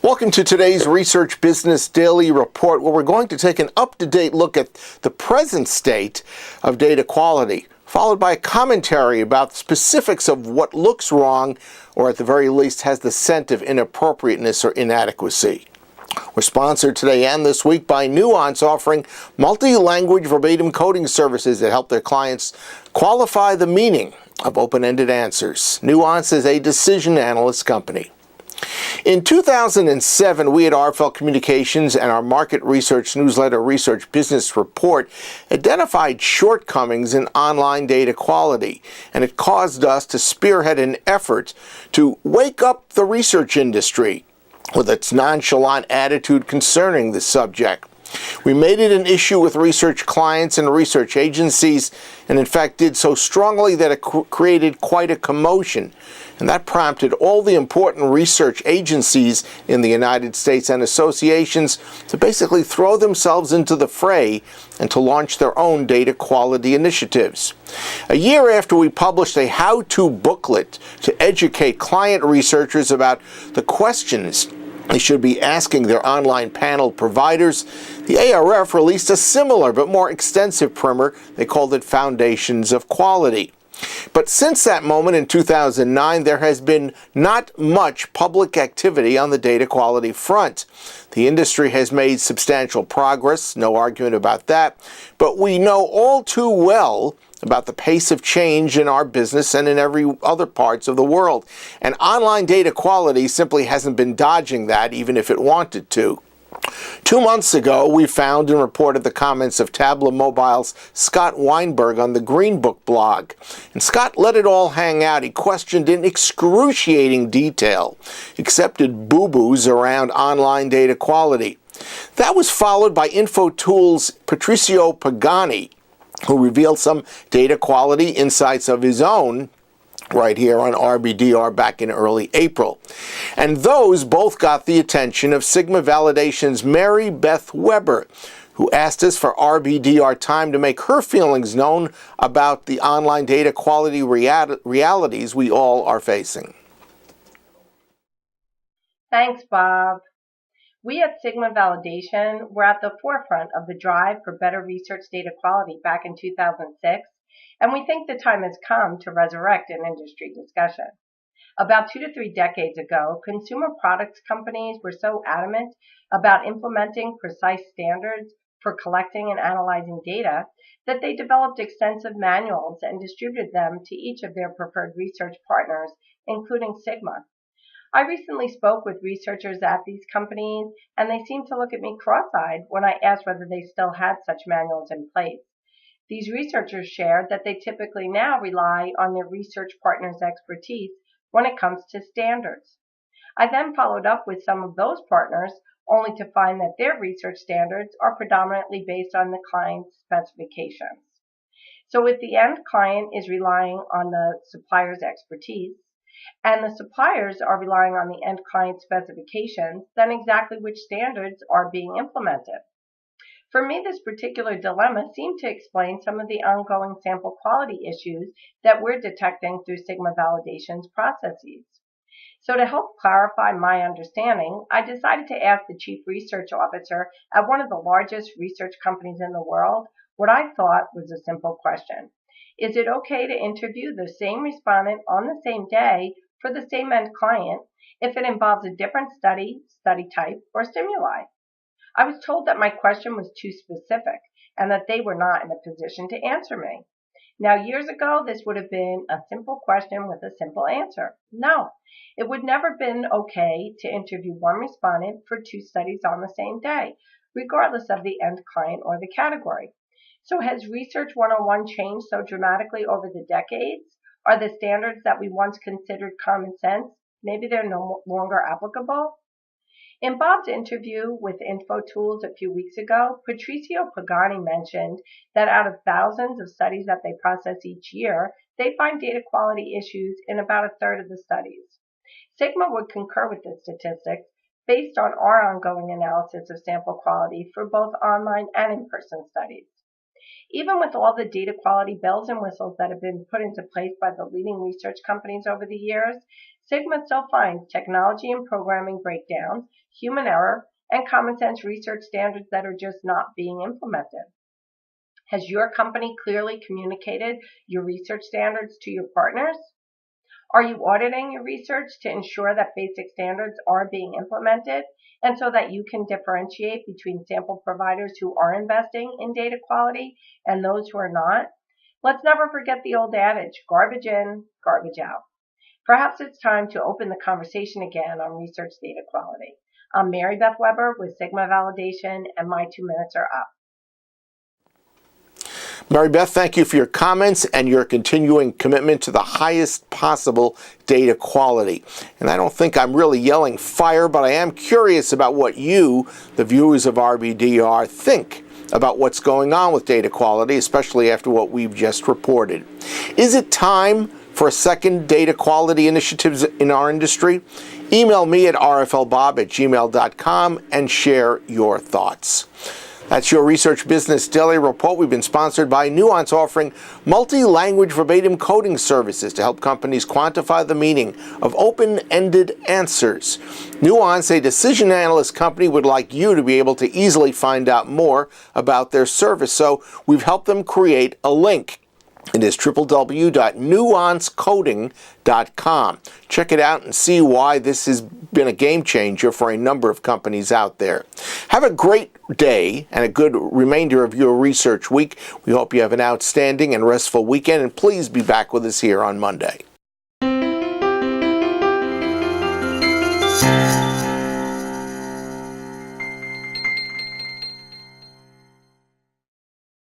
Welcome to today's Research Business Daily Report, where we're going to take an up-to-date look at the present state of data quality, followed by a commentary about the specifics of what looks wrong, or at the very least has the scent of inappropriateness or inadequacy. We're sponsored today and this week by Nuance, offering multi-language verbatim coding services that help their clients qualify the meaning of open-ended answers. Nuance is a decision analyst company. In 2007, we at RFL Communications and our market research newsletter Research Business Report identified shortcomings in online data quality, and it caused us to spearhead an effort to wake up the research industry with its nonchalant attitude concerning the subject. We made it an issue with research clients and research agencies, and in fact did so strongly that it created quite a commotion. And that prompted all the important research agencies in the United States and associations to basically throw themselves into the fray and to launch their own data quality initiatives. A year after we published a how-to booklet to educate client researchers about the questions they should be asking their online panel providers, the ARF released a similar but more extensive primer. They called it Foundations of Quality. But since that moment in 2009, there has been not much public activity on the data quality front. The industry has made substantial progress, no argument about that, but we know all too well about the pace of change in our business and in every other parts of the world. And online data quality simply hasn't been dodging that, even if it wanted to. 2 months ago, we found and reported the comments of Tableau Mobile's Scott Weinberg on the Green Book blog. And Scott let it all hang out. He questioned in excruciating detail accepted boo-boos around online data quality. That was followed by InfoTool's Patrizio Pagani, who revealed some data quality insights of his own right here on RBDR back in early April. And those both got the attention of Sigma Validation's Mary Beth Weber, who asked us for RBDR time to make her feelings known about the online data quality realities we all are facing. Thanks, Bob. We at Sigma Validation were at the forefront of the drive for better research data quality back in 2006, and we think the time has come to resurrect an industry discussion. About 2 to 3 decades ago, consumer products companies were so adamant about implementing precise standards for collecting and analyzing data that they developed extensive manuals and distributed them to each of their preferred research partners, including Sigma. I recently spoke with researchers at these companies, and they seemed to look at me cross-eyed when I asked whether they still had such manuals in place. These researchers shared that they typically now rely on their research partners' expertise when it comes to standards. I then followed up with some of those partners, only to find that their research standards are predominantly based on the client's specifications. So if the end client is relying on the supplier's expertise, and the suppliers are relying on the end client specifications, then exactly which standards are being implemented? For me, this particular dilemma seemed to explain some of the ongoing sample quality issues that we're detecting through Sigma Validation's processes. So to help clarify my understanding, I decided to ask the Chief Research Officer at one of the largest research companies in the world what I thought was a simple question. Is it okay to interview the same respondent on the same day for the same end client if it involves a different study type, or stimuli? I was told that my question was too specific and that they were not in a position to answer me. Now, years ago, this would have been a simple question with a simple answer. No, it would never have been okay to interview one respondent for 2 studies on the same day, regardless of the end client or the category. So has Research 101 changed so dramatically over the decades? Are the standards that we once considered common sense, maybe they're no longer applicable? In Bob's interview with InfoTools a few weeks ago, Patrizio Pagani mentioned that out of thousands of studies that they process each year, they find data quality issues in about a third of the studies. Sigma would concur with this statistic based on our ongoing analysis of sample quality for both online and in-person studies. Even with all the data quality bells and whistles that have been put into place by the leading research companies over the years, Sigma still finds technology and programming breakdowns, human error, and common sense research standards that are just not being implemented. Has your company clearly communicated your research standards to your partners? Are you auditing your research to ensure that basic standards are being implemented and so that you can differentiate between sample providers who are investing in data quality and those who are not? Let's never forget the old adage, garbage in, garbage out. Perhaps it's time to open the conversation again on research data quality. I'm Mary Beth Weber with Sigma Validation, and my 2 minutes are up. Mary Beth, thank you for your comments and your continuing commitment to the highest possible data quality. And I don't think I'm really yelling fire, but I am curious about what you, the viewers of RBDR, think about what's going on with data quality, especially after what we've just reported. Is it time for a second data quality initiatives in our industry? Email me at rflbob@gmail.com and share your thoughts. That's your Research Business Daily Report. We've been sponsored by Nuance, offering multi-language verbatim coding services to help companies quantify the meaning of open-ended answers. Nuance, a decision analyst company, would like you to be able to easily find out more about their service, so we've helped them create a link. It is www.nuancecoding.com. Check it out and see why this has been a game changer for a number of companies out there. Have a great day and a good remainder of your research week. We hope you have an outstanding and restful weekend, and please be back with us here on Monday.